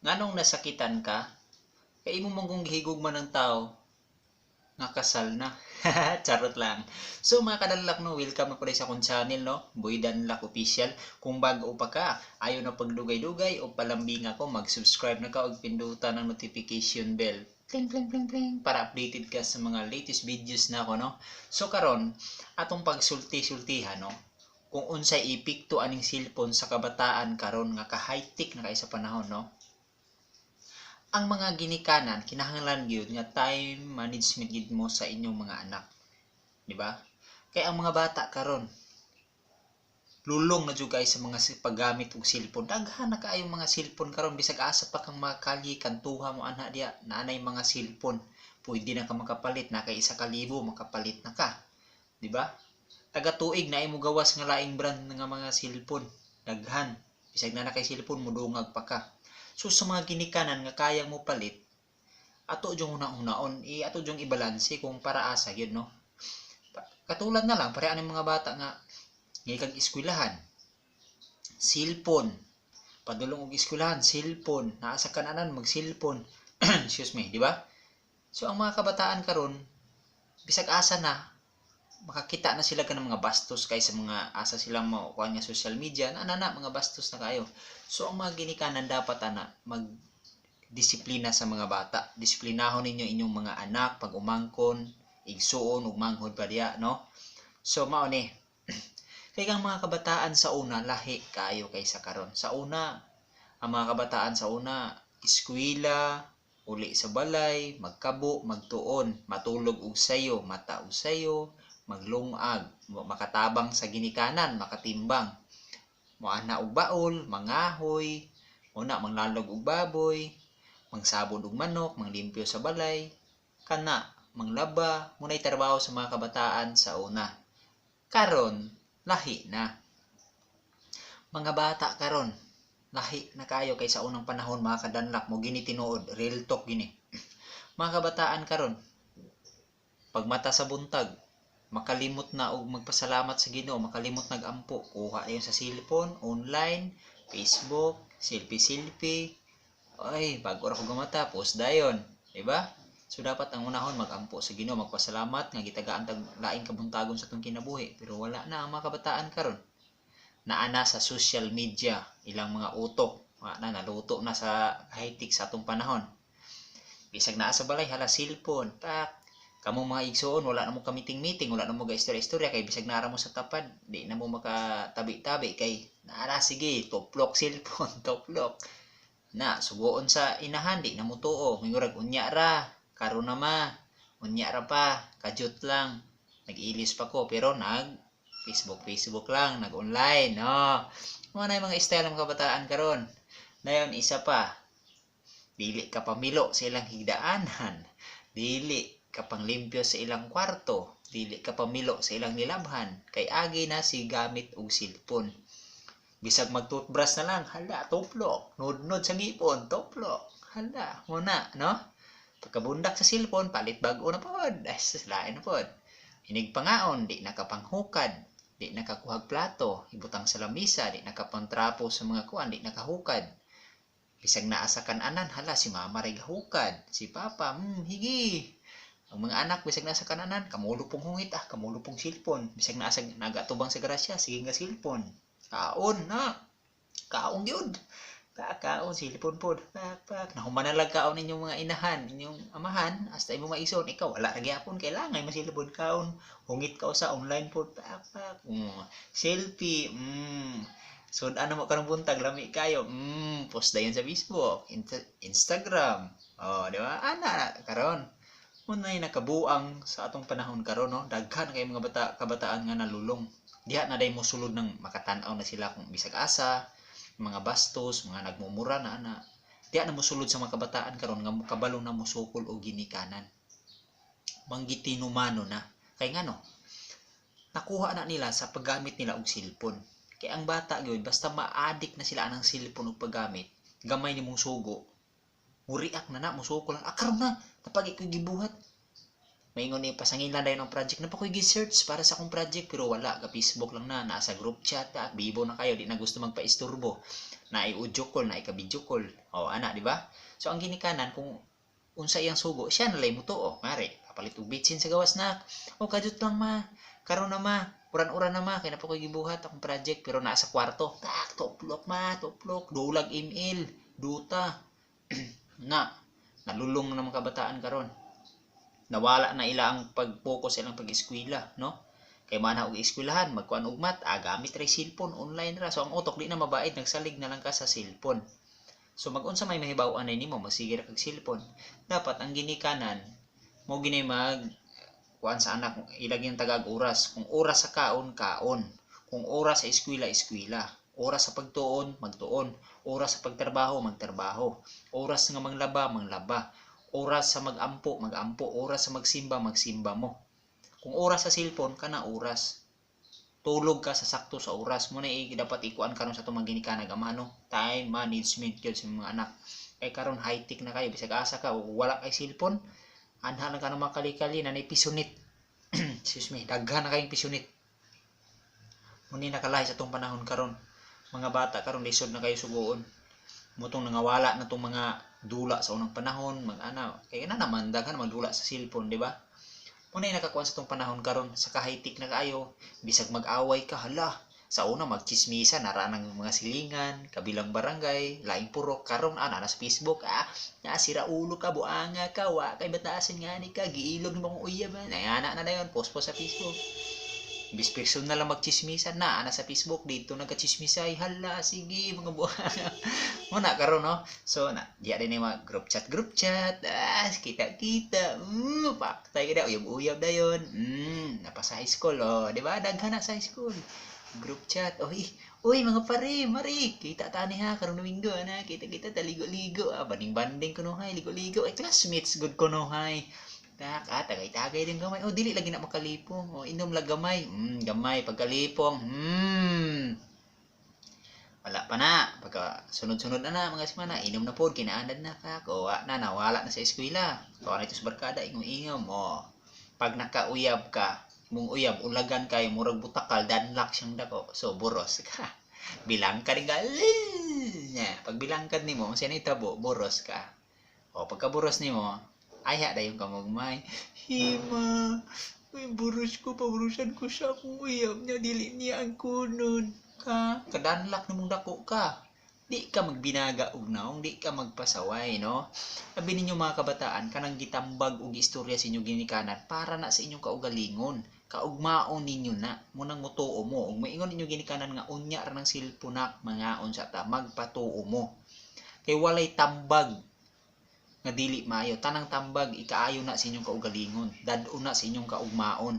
Nganong nasakitan ka? Kay imo mong kung gihigugman ng tao, nga kasal na. Charot lang. So mga kadalak no, welcome na po sa akong channel no, Boy Danlak Official. Kung bago pa ka, ayaw na pagdugay-dugay o palambing ako, mag-subscribe na ka o pindutan ng notification bell. Pling pling pling pling para updated ka sa mga latest videos na ako no. So karon atong pagsulti-sultihan no, kung unsay epekto aning cellphone sa kabataan karon nga ka-high-tech na kay sa panahon no. Ang mga ginikanan kinahanglan gyud nga time management gid mo sa inyong mga anak, di ba? Kay ang mga bata karon lulong na jud kay sa mga paggamit og cellphone. Daghan na kaayo mga cellphone karon, bisag asa pa kang makalye kantuha mo ana diya naanay mga cellphone. Pwede na ka makapalit na kay 1,000 makapalit na ka, di ba? Taga tuig na imo gawas nga laing brand nga mga cellphone. Daghan bisag na kay cellphone mudungag pa ka. So sa mga ginikanan nga kayang mo palit, ato jung una-unaon, ato jung ibalanse kung para asa gyud no. Katulad na lang pareha ang mga bata nga ngikag eskwelahan. Cellphone. Padulong og eskwelahan, cellphone. Naa sa kananan mag cellphone. Excuse me, di ba? So ang mga kabataan karon bisag asa na makakita na sila kanang mga bastos kay sa mga asa silang makuha nga social media na mga bastos na kayo. So ang mga ginikanan dapat ana magdisiplina sa mga bata. Disiplinahon ninyo inyong mga anak pag umangkon, igsuon ug manghod pa diya no. So mao ni kay kang mga kabataan sa una lahi kaayo kaysa karon. Sa una ang mga kabataan sa una eskwela, uli sa balay, magkabo, magtuon, matulog og sayo, mata og sayo, maglungag, makatabang sa ginikanan, makatimbang, moana og baol, mangahoy, una manglalog og baboy, mangsabon og manok, manglimpyo sa balay, kana manglaba, munay trabaho sa mga kabataan sa una. Karon lahi na. Mga bata karon lahi na kayo kay sa unang panahon mga kadanlak mo gini tinuod, real talk gini. Mga kabataan karon pag mata sa buntag makalimot na og magpasalamat sa Ginoo, makalimot nag-ampo, kuha ayon sa cellphone, online, Facebook, selfie. Ay, bago ra ko gamata, post dayon, di ba? So dapat ang unahon mag-ampo sa Ginoo, magpasalamat nga gitagaan tag laing kabuntagon sa tong kinabuhi. Pero wala na ang mga kabataan karon. Naana sa social media, ilang mga utok, naluto na sa high-tech sa atong panahon. Bisag naa sa balay, hala cellphone, tak, kamo mga igsoon, wala na mo ka-meeting, wala na mo ga-istorya-istorya, kay bisag nara mo sa tapad, di na mo makatabi-tabi, kay naara, sige, toplok cellphone, toplok. Na, sugoon sa inahan, di na mo tuo, mingurag, unya ra, karon na ma, unya ra pa, kadyot lang, nag-ilis pa ko, pero Facebook lang, nag-online, no. Mga na mga style ng kabataan karon. Dayon isa pa, dili ka pamilo sa ilang higdaanan, dili ka panglimpyo sa ilang kwarto, dili ka pamilo sa ilang nilabhan, kay agi na si gamit og cellphone. Bisag mag-toothbrush na lang, hala, toplok, nod-nod sa ngipon, toplok, hala, muna, no. Pagkabundak sa cellphone, palit bago na pod, ay lain na pod. Hinig pangaon, di nakapanghukad, di nakakuhag plato, ibutang sa lamisa, di nakapangtrapo sa mga kuan, di nakahukad. Bisag naa sa kananan, hala, si mama ray hukad, si papa, higi. Ang mga anak bisag nasa kananan, kamulupong hungit kamulupong cellphone. Bisag naa sa nagatubang sa grasya, sige nga cellphone. Kaon na. Kaon gyud. Kaon cellphone pod. Pak. Nahuman na lang kaon ninyong mga inahan, ninyong amahan, hasta imo maison ikaw wala ra gyapon kailangan mo cellphone kaon. Hungit ka sa online pod. Pak. Selfie. So ano mo karong buntag lami kayo. Post dayon sa Facebook, Instagram. Oh, di ba? Ana karon. Unay nakabuang sa atong panahon karon no, daghan kay mga kabataan nga nalulong. Diha na day mo sulod ng makatan-aw na sila kung bisag asa, mga bastos, mga nagmumura na ana. Diha na mo sulod sa mga kabataan karon nga kabalo na mo sukol og ginikanan. Manggitinumano na. Kay ngano? Nakuha na nila sa paggamit nila og cellphone. Kay ang bata gyud basta ma-addict na sila anang cellphone og paggamit, gamay nimong sugo. Muriak na musukol lang. Karon na, napag iko'y gibuhat. maingon ni pasangilan dayon ang project na pa koy gi-search para sa akong project pero wala ka Facebook lang na nasa group chat ta bibo na kayo di na gusto magpaisturbo na i-audio call na i-video call ana di ba so ang ginikanan kung unsa iyang sugo siya nalay mo to mare papalit og bitsin sa gawas na kadut lang ma karon na ma uran-uran na ma kay na pa koy gibuhat akong project pero naa sa kwarto tak tuplok dulag email duta na nalulong na mga kabataan karon nawala na ila ang pag-focus ilang pag-eskwela no kay mana og eskwelahan magkuan og mat gamit ra cellphone online ra so ang utok di na mabaid nagsalig na lang ka sa cellphone so mag-unsa may mahibaw-an nimo magsige ra kag cellphone dapat ang ginikanan mo ginay mag kuan sa anak ilagyan tagag oras kung oras sa kaon kung oras sa eskwela oras sa pagtuon magtuon oras sa pagtrabaho magtrabaho oras nga manglaba oras sa magampo oras sa magsimba mo kung oras sa cellphone kana oras tulog ka sa sakto sa oras mo na dapat ikuan karon sa itong maginika nagamano time management gyud sa mga anak kay karon high tech na kayo bisag asa ka wala kay cellphone anha lang ka na makalikali na pisunit excuse me daghan na kayong pisunit muni nakalahi sa itong panahon karon mga bata karon lisod na kayo suguon mutong nangawala na itong mga dula sa unang panahon kaya na naman daghan magdula sa cellphone di ba muna nakakuan sa itong panahon karon sa kahaytik na kayo bisag mag-away ka hala sa una magchismisa nara ng mga silingan kabilang barangay laing purok karon na sa Facebook sira ulo ka buanga ka wa kay bataasan nga ni ka giilog ni mong uyab na dayon post sa Facebook bis personal lang magchismisa na sa Facebook dito nagka-chismisay hala sige mga buanga muna karon no so diya din mga group chat kita paktay kada uyab dayon napa sa high school di ba daghan na sa high school group chat uy mga pare mari kita tani ha karon Domingo na kita taligo-ligo banding kuno hay ligo-ligo classmates good kuno hay tagay-tagay din gamay dili lagi na makalipong inom lang gamay gamay pagkalipong wala pa na pagka sunod-sunod na mga semana inom na pod kinaanad na ka nawala na sa eskwela na ito sa barkada ingom pag nakauyab ka mong uyab ulagan kayo murag butakal danlak siyang dako so boros ka bilang ka rin pag bilangkad nimo masaya na itabo boros ka pagka boros nimo aya dayon ka magmay hima boros ko paborusan ko sa akong uyab niya dili niya ang kunod ka kadanlak namong dako ka di ka magbinaga og naong di ka magpasaway no sabi ninyo mga kabataan kanang gitambag og istorya sa inyo ginikanan para na sa inyong kaugalingon kaugmaon ninyo na munang mutuo mo ug maingon ninyo ginikanan nga unya ra ng silpunak mga unsa ta magpatuo mo kay walay tambag nga dili maayo tanang tambag ikaayo na sa inyong kaugalingon dad-o na sa inyong kaugmaon